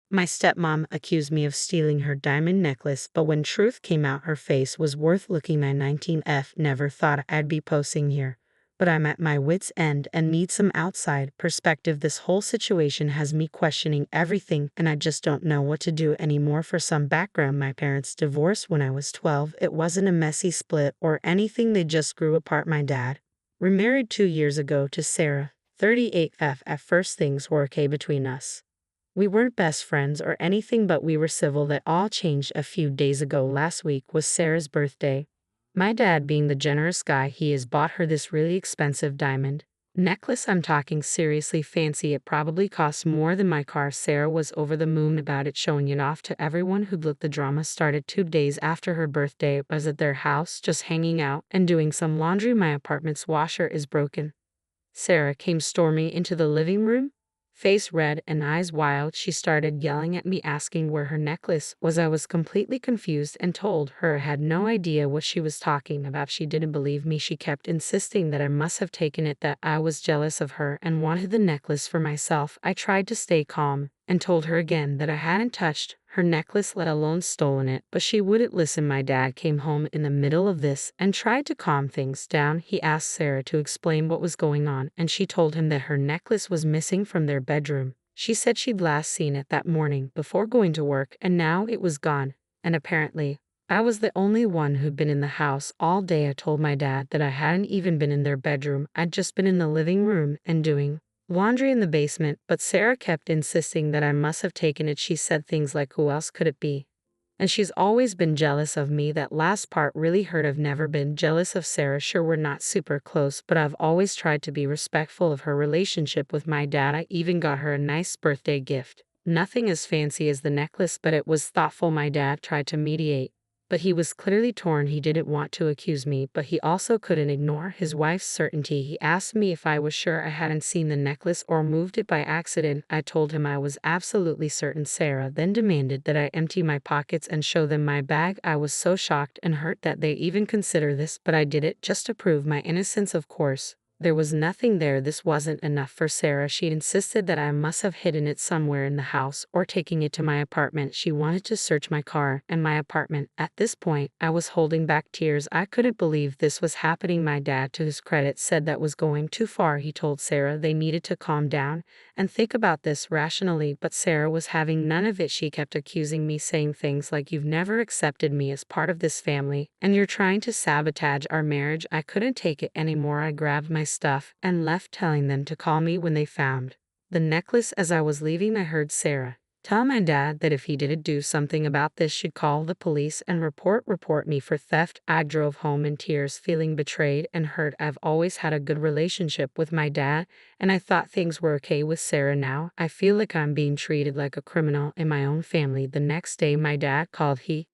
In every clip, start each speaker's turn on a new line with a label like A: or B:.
A: My stepmom accused me of stealing her diamond necklace, but when truth came out, her face was worth looking at. 19F never thought I'd be posting here, but I'm at my wit's end and need some outside perspective. This whole situation has me questioning everything, and I just don't know what to do anymore. For some background, my parents divorced when I was 12. It wasn't a messy split or anything, they just grew apart. My dad remarried 2 years ago to Sarah, 38F. At first things were okay between us. We weren't best friends or anything, but we were civil. That all changed a few days ago. Last week was Sarah's birthday. My dad, being the generous guy he is, bought her this really expensive diamond necklace. I'm talking seriously fancy. It probably cost more than my car. Sarah was over the moon about it, showing it off to everyone who'd look. The drama started 2 days after her birthday. I was at their house just hanging out and doing some laundry. My apartment's washer is broken. Sarah came storming into the living room, face red and eyes wild. She started yelling at me, asking where her necklace was. I was completely confused and told her I had no idea what she was talking about. She didn't believe me. She kept insisting that I must have taken it, that I was jealous of her and wanted the necklace for myself. I tried to stay calm and told her again that I hadn't touched her necklace, let alone stolen it, but she wouldn't listen. My dad came home in the middle of this and tried to calm things down. He asked Sarah to explain what was going on, and she told him that her necklace was missing from their bedroom. She said she'd last seen it that morning before going to work, and now it was gone. And apparently, I was the only one who'd been in the house all day. I told my dad that I hadn't even been in their bedroom. I'd just been in the living room and doing laundry in the basement, but Sarah kept insisting that I must have taken it. She said things like, "Who else could it be? And she's always been jealous of me." That last part really hurt. I've never been jealous of Sarah. Sure, we're not super close, but I've always tried to be respectful of her relationship with my dad. I even got her a nice birthday gift. Nothing as fancy as the necklace, but it was thoughtful. My dad tried to mediate, but he was clearly torn. He didn't want to accuse me, but he also couldn't ignore his wife's certainty. He asked me if I was sure I hadn't seen the necklace or moved it by accident. I told him I was absolutely certain. Sarah then demanded that I empty my pockets and show them my bag. I was so shocked and hurt that they even consider this, but I did it just to prove my innocence. Of course, there was nothing there. This wasn't enough for Sarah. She insisted that I must have hidden it somewhere in the house or taking it to my apartment. She wanted to search my car and my apartment. At this point, I was holding back tears. I couldn't believe this was happening. My dad, to his credit, said that was going too far. He told Sarah they needed to calm down and think about this rationally, but Sarah was having none of it. She kept accusing me, saying things like, "You've never accepted me as part of this family, and you're trying to sabotage our marriage." I couldn't take it anymore. I grabbed my stuff and left, telling them to call me when they found the necklace. As I was leaving, I heard Sarah tell my dad that if he didn't do something about this, she'd call the police and report me for theft. I drove home in tears, feeling betrayed and hurt. I've always had a good relationship with my dad, and I thought things were okay with Sarah. Now I feel like I'm being treated like a criminal in my own family. The next day, my dad called. He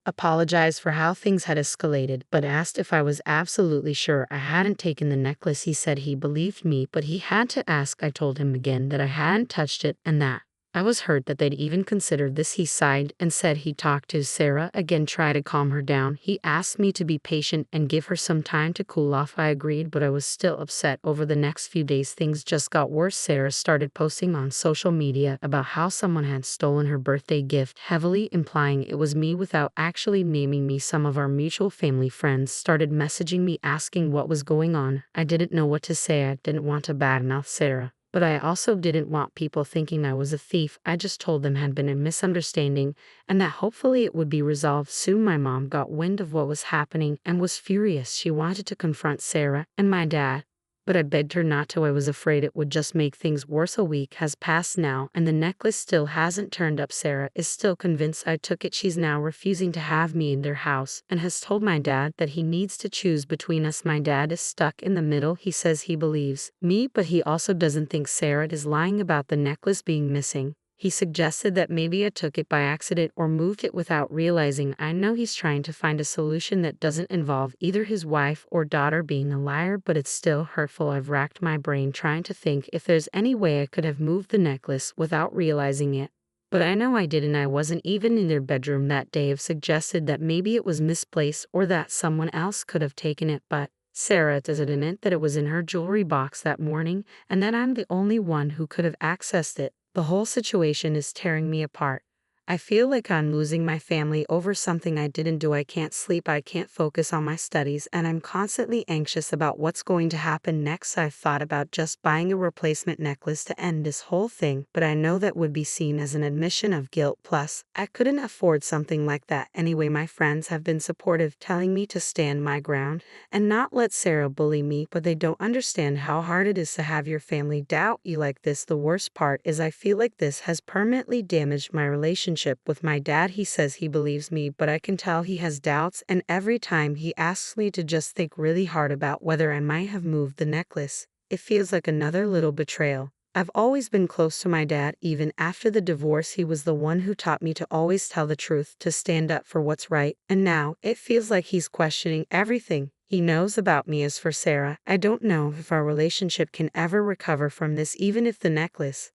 A: apologized for how things had escalated, but asked if I was absolutely sure I hadn't taken the necklace. He said he believed me, but he had to ask. I told him again that I hadn't touched it and that I was hurt that they'd even considered this. He sighed and said he'd talk to Sarah again, try to calm her down. He asked me to be patient and give her some time to cool off. I agreed, but I was still upset. Over the next few days, things just got worse. Sarah started posting on social media about how someone had stolen her birthday gift, heavily implying it was me without actually naming me. Some of our mutual family friends started messaging me asking what was going on. I didn't know what to say. I didn't want to badmouth Sarah, but I also didn't want people thinking I was a thief. I just told them had been a misunderstanding and that hopefully it would be resolved soon. My mom got wind of what was happening and was furious. She wanted to confront Sarah and my dad, but I begged her not to. I was afraid it would just make things worse. A week has passed now, and the necklace still hasn't turned up. Sarah is still convinced I took it. She's now refusing to have me in their house and has told my dad that he needs to choose between us. My dad is stuck in the middle. He says he believes me, but he also doesn't think Sarah is lying about the necklace being missing. He suggested that maybe I took it by accident or moved it without realizing. I know he's trying to find a solution that doesn't involve either his wife or daughter being a liar, but it's still hurtful. I've racked my brain trying to think if there's any way I could have moved the necklace without realizing it, but I know I didn't. I wasn't even in their bedroom that day. I've suggested that maybe it was misplaced or that someone else could have taken it, but Sarah is adamant that it was in her jewelry box that morning and that I'm the only one who could have accessed it. The whole situation is tearing me apart. I feel like I'm losing my family over something I didn't do. I can't sleep, I can't focus on my studies, and I'm constantly anxious about what's going to happen next. I've thought about just buying a replacement necklace to end this whole thing, but I know that would be seen as an admission of guilt. Plus, I couldn't afford something like that anyway. My friends have been supportive, telling me to stand my ground and not let Sarah bully me, but they don't understand how hard it is to have your family doubt you like this. The worst part is I feel like this has permanently damaged my relationship with my dad. He says he believes me, but I can tell he has doubts, and every time he asks me to just think really hard about whether I might have moved the necklace, it feels like another little betrayal. I've always been close to my dad. Even after the divorce, he was the one who taught me to always tell the truth, to stand up for what's right, and now it feels like he's questioning everything he knows about me. As for Sarah, I don't know if our relationship can ever recover from this, even if the necklace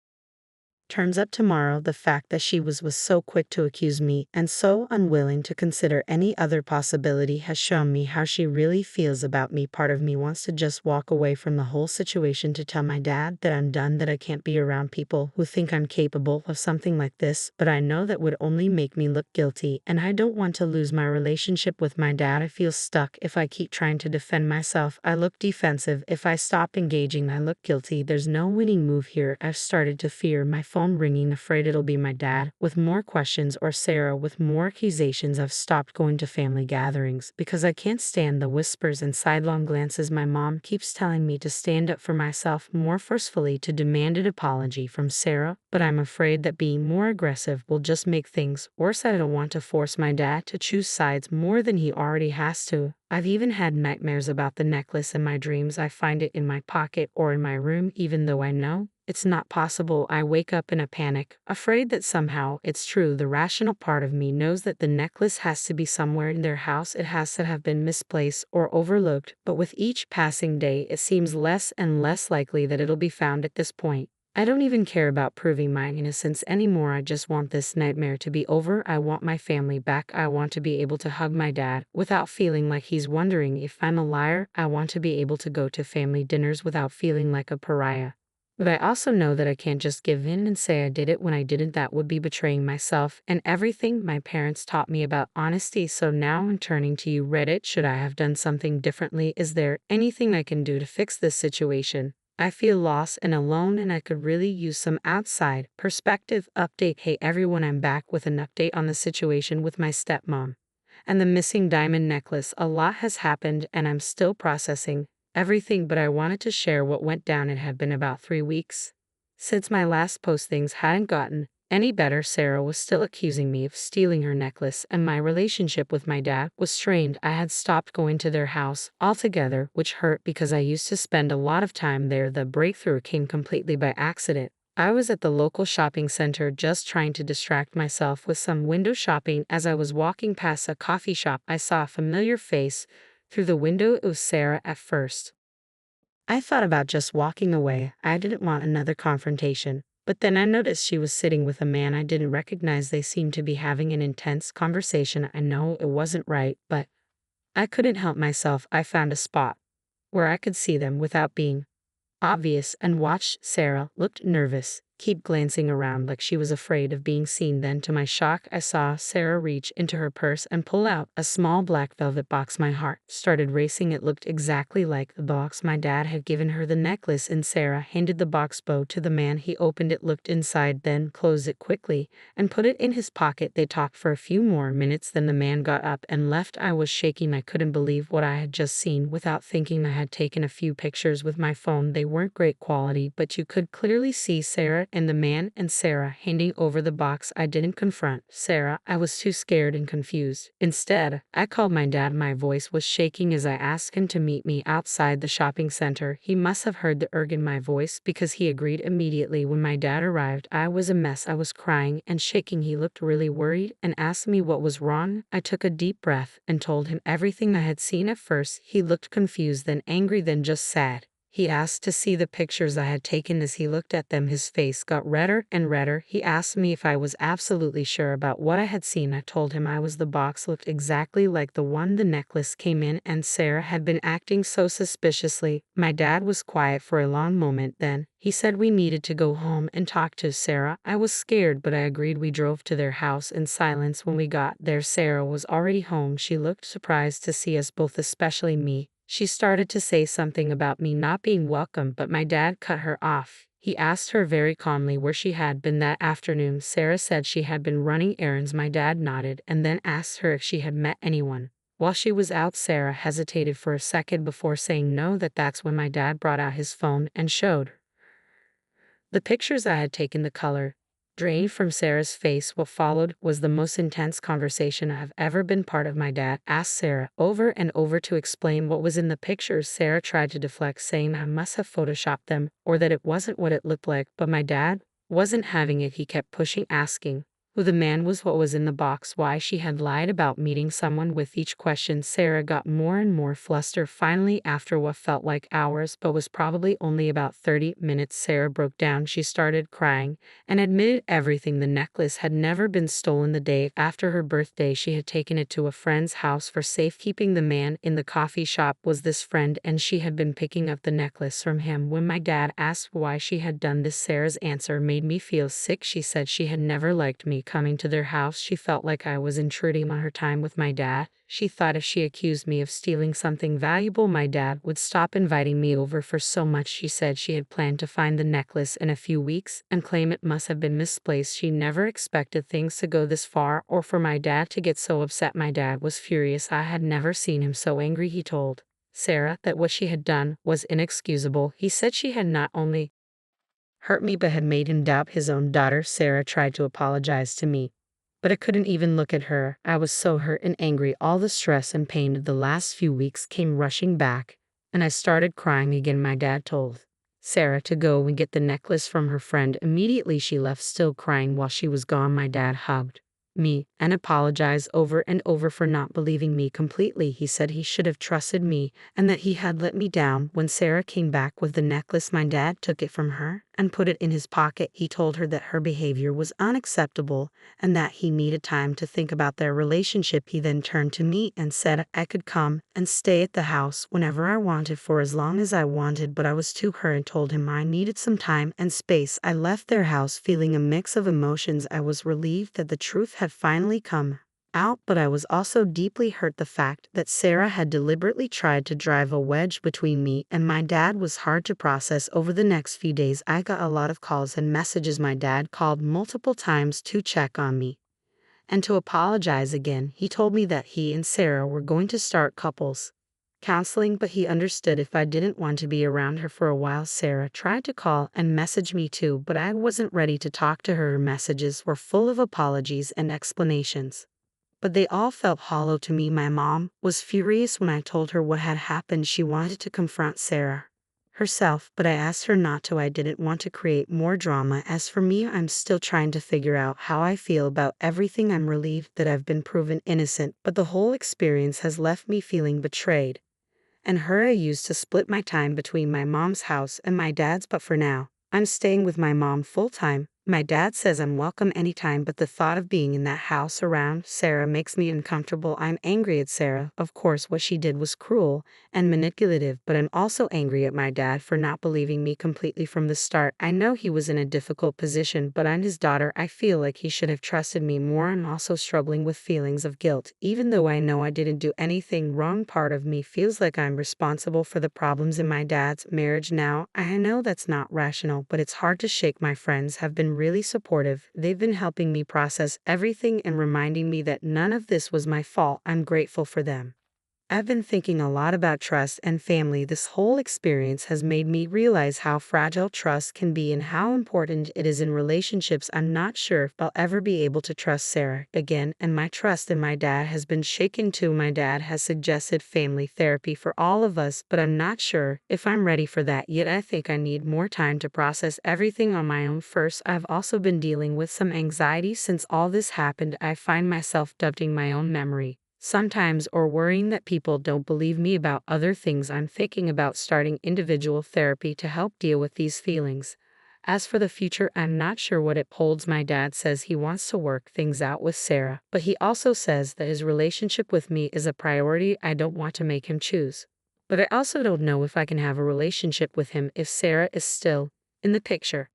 A: turns up tomorrow. The fact that she was so quick to accuse me and so unwilling to consider any other possibility has shown me how she really feels about me. Part of me wants to just walk away from the whole situation, to tell my dad that I'm done, that I can't be around people who think I'm capable of something like this, but I know that would only make me look guilty, and I don't want to lose my relationship with my dad. I feel stuck if I keep trying to defend myself. I look defensive. If I stop engaging, I look guilty. There's no winning move here. I've started to fear my phone ringing, afraid it'll be my dad with more questions or Sarah with more accusations. I've stopped going to family gatherings because I can't stand the whispers and sidelong glances. My mom keeps telling me to stand up for myself more forcefully, to demand an apology from Sarah, but I'm afraid that being more aggressive will just make things worse. I don't want to force my dad to choose sides more than he already has to. I've even had nightmares about the necklace in my dreams. I find it in my pocket or in my room, even though I know it's not possible. I wake up in a panic, afraid that somehow it's true. The rational part of me knows that the necklace has to be somewhere in their house. It has to have been misplaced or overlooked, but with each passing day, it seems less and less likely that it'll be found at this point. I don't even care about proving my innocence anymore. I just want this nightmare to be over. I want my family back. I want to be able to hug my dad without feeling like he's wondering if I'm a liar. I want to be able to go to family dinners without feeling like a pariah. But I also know that I can't just give in and say I did it when I didn't. That would be betraying myself and everything my parents taught me about honesty. So now I'm turning to you, Reddit. Should I have done something differently? Is there anything I can do to fix this situation? I feel lost and alone, and I could really use some outside perspective. Update. Hey everyone, I'm back with an update on the situation with my stepmom and the missing diamond necklace. A lot has happened and I'm still processing everything, but I wanted to share what went down. It had been about 3 weeks since my last post. Things hadn't gotten any better. Sarah was still accusing me of stealing her necklace, and my relationship with my dad was strained. I had stopped going to their house altogether, which hurt because I used to spend a lot of time there. The breakthrough came completely by accident. I was at the local shopping center just trying to distract myself with some window shopping. As I was walking past a coffee shop, I saw a familiar face through the window. It was Sarah. At first, I thought about just walking away. I didn't want another confrontation. But then I noticed she was sitting with a man I didn't recognize. They seemed to be having an intense conversation. I know it wasn't right, but I couldn't help myself. I found a spot where I could see them without being obvious and watched. Sarah looked nervous, keep glancing around like she was afraid of being seen. Then to my shock, I saw Sarah reach into her purse and pull out a small black velvet box. My heart started racing. It looked exactly like the box my dad had given her the necklace in. Sarah handed the box bow to the man. He opened it, looked inside, then closed it quickly and put it in his pocket. They talked for a few more minutes, then the man got up and left. I was shaking. I couldn't believe what I had just seen. Without thinking, I had taken a few pictures with my phone. They weren't great quality, but you could clearly see Sarah and the man and Sarah handing over the box. I didn't confront Sarah. I was too scared and confused. Instead, I called my dad. My voice was shaking as I asked him to meet me outside the shopping center. He must have heard the urge in my voice because he agreed immediately. When my dad arrived, I was a mess. I was crying and shaking. He looked really worried and asked me what was wrong. I took a deep breath and told him everything I had seen. At first, he looked confused, then angry, then just sad. He asked to see the pictures I had taken. As he looked at them, his face got redder and redder. He asked me if I was absolutely sure about what I had seen. I told him I was. The box looked exactly like the one the necklace came in, and Sarah had been acting so suspiciously. My dad was quiet for a long moment. Then he said we needed to go home and talk to Sarah. I was scared, but I agreed. We drove to their house in silence. When we got there, Sarah was already home. She looked surprised to see us both, especially me. She started to say something about me not being welcome, but my dad cut her off. He asked her very calmly where she had been that afternoon. Sarah said she had been running errands. My dad nodded and then asked her if she had met anyone while she was out. Sarah hesitated for a second before saying no. That's when my dad brought out his phone and showed the pictures I had taken. The color drained from Sarah's face. What followed was the most intense conversation I have ever been part of. My dad asked Sarah over and over to explain what was in the pictures. Sarah tried to deflect, saying I must have photoshopped them or that it wasn't what it looked like, but my dad wasn't having it. He kept pushing, asking who the man was, what was in the box, why she had lied about meeting someone. With each question, Sarah got more and more flustered. Finally, after what felt like hours but was probably only about 30 minutes, Sarah broke down. She started crying and admitted everything. The necklace had never been stolen. The day after her birthday, she had taken it to a friend's house for safekeeping. The man in the coffee shop was this friend, and she had been picking up the necklace from him. When my dad asked why she had done this, Sarah's answer made me feel sick. She said she had never liked me coming to their house. She felt like I was intruding on her time with my dad. She thought if she accused me of stealing something valuable, my dad would stop inviting me over for so much. She said she had planned to find the necklace in a few weeks and claim it must have been misplaced. She never expected things to go this far or for my dad to get so upset. My dad was furious. I had never seen him so angry. He told Sarah that what she had done was inexcusable. He said she had not only hurt me but had made him doubt his own daughter. Sarah tried to apologize to me, but I couldn't even look at her. I was so hurt and angry. All the stress and pain of the last few weeks came rushing back, and I started crying again. My dad told Sarah to go and get the necklace from her friend. Immediately she left, still crying. While she was gone, my dad hugged me and apologized over and over for not believing me completely. He said he should have trusted me and that he had let me down. When Sarah came back with the necklace, my dad took it from her and put it in his pocket. He told her that her behavior was unacceptable and that he needed time to think about their relationship. He then turned to me and said I could come and stay at the house whenever I wanted for as long as I wanted, but I was too hurt and told him I needed some time and space. I left their house feeling a mix of emotions. I was relieved that the truth had finally come out, but I was also deeply hurt. The fact that Sarah had deliberately tried to drive a wedge between me and my dad was hard to process. Over the next few days, I got a lot of calls and messages. My dad called multiple times to check on me and to apologize again. He told me that he and Sarah were going to start couples counseling, but he understood if I didn't want to be around her for a while. Sarah tried to call and message me too, but I wasn't ready to talk to her. Her messages were full of apologies and explanations, but they all felt hollow to me. My mom was furious when I told her what had happened. She wanted to confront Sarah herself, but I asked her not to. I didn't want to create more drama. As for me, I'm still trying to figure out how I feel about everything. I'm relieved that I've been proven innocent, but the whole experience has left me feeling betrayed and hurt. I used to split my time between my mom's house and my dad's, but for now, I'm staying with my mom full time. My dad says I'm welcome anytime, but the thought of being in that house around Sarah makes me uncomfortable. I'm angry at Sarah. Of course, what she did was cruel and manipulative, but I'm also angry at my dad for not believing me completely from the start. I know he was in a difficult position, but I'm his daughter. I feel like he should have trusted me more. I'm also struggling with feelings of guilt. Even though I know I didn't do anything wrong, part of me feels like I'm responsible for the problems in my dad's marriage now. I know that's not rational, but it's hard to shake. My friends have been really supportive. They've been helping me process everything and reminding me that none of this was my fault. I'm grateful for them. I've been thinking a lot about trust and family. This whole experience has made me realize how fragile trust can be and how important it is in relationships. I'm not sure if I'll ever be able to trust Sarah again, and my trust in my dad has been shaken too. My dad has suggested family therapy for all of us, but I'm not sure if I'm ready for that yet. I think I need more time to process everything on my own first. I've also been dealing with some anxiety since all this happened. I find myself doubting my own memory sometimes, or worrying that people don't believe me about other things. I'm thinking about starting individual therapy to help deal with these feelings. As for the future, I'm not sure what it holds. My dad says he wants to work things out with Sarah, but he also says that his relationship with me is a priority. I don't want to make him choose. But I also don't know if I can have a relationship with him if Sarah is still in the picture.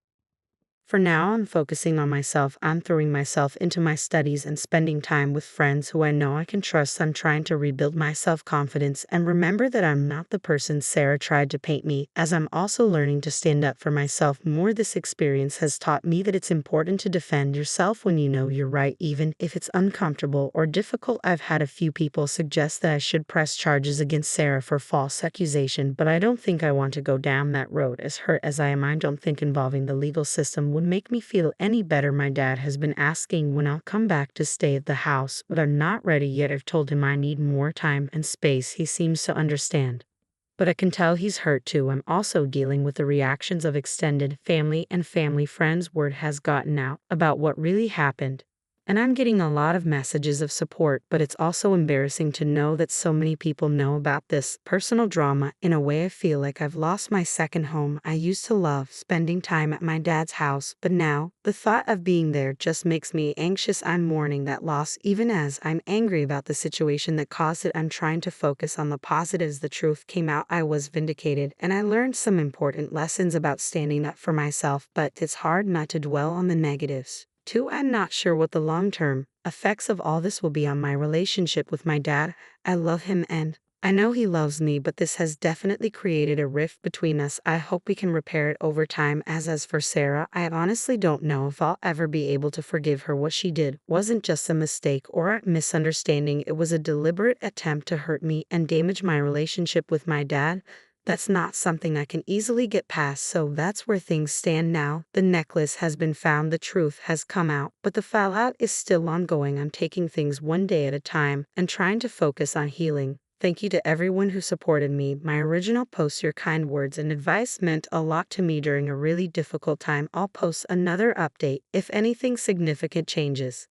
A: For now, I'm focusing on myself. I'm throwing myself into my studies and spending time with friends who I know I can trust. I'm trying to rebuild my self-confidence and remember that I'm not the person Sarah tried to paint me, as I'm also learning to stand up for myself more. This experience has taught me that it's important to defend yourself when you know you're right, even if it's uncomfortable or difficult. I've had a few people suggest that I should press charges against Sarah for false accusation, but I don't think I want to go down that road. As hurt as I am, I don't think involving the legal system would make me feel any better. My dad has been asking when I'll come back to stay at the house, but I'm not ready yet. I've told him I need more time and space. He seems to understand, but I can tell he's hurt too. I'm also dealing with the reactions of extended family and family friends. Word has gotten out about what really happened, and I'm getting a lot of messages of support, but it's also embarrassing to know that so many people know about this personal drama. In a way, I feel like I've lost my second home. I used to love spending time at my dad's house, but now the thought of being there just makes me anxious. I'm mourning that loss, even as I'm angry about the situation that caused it. I'm trying to focus on the positives. The truth came out. I was vindicated, and I learned some important lessons about standing up for myself, but it's hard not to dwell on the negatives. Too, I'm not sure what the long-term effects of all this will be on my relationship with my dad. I love him and I know he loves me, but this has definitely created a rift between us. I hope we can repair it over time. As for Sarah, I honestly don't know if I'll ever be able to forgive her. What she did wasn't just a mistake or a misunderstanding. It was a deliberate attempt to hurt me and damage my relationship with my dad. That's not something I can easily get past, so that's where things stand now. The necklace has been found, the truth has come out, but the fallout is still ongoing. I'm taking things one day at a time and trying to focus on healing. Thank you to everyone who supported me. My original post, your kind words and advice meant a lot to me during a really difficult time. I'll post another update if anything significant changes.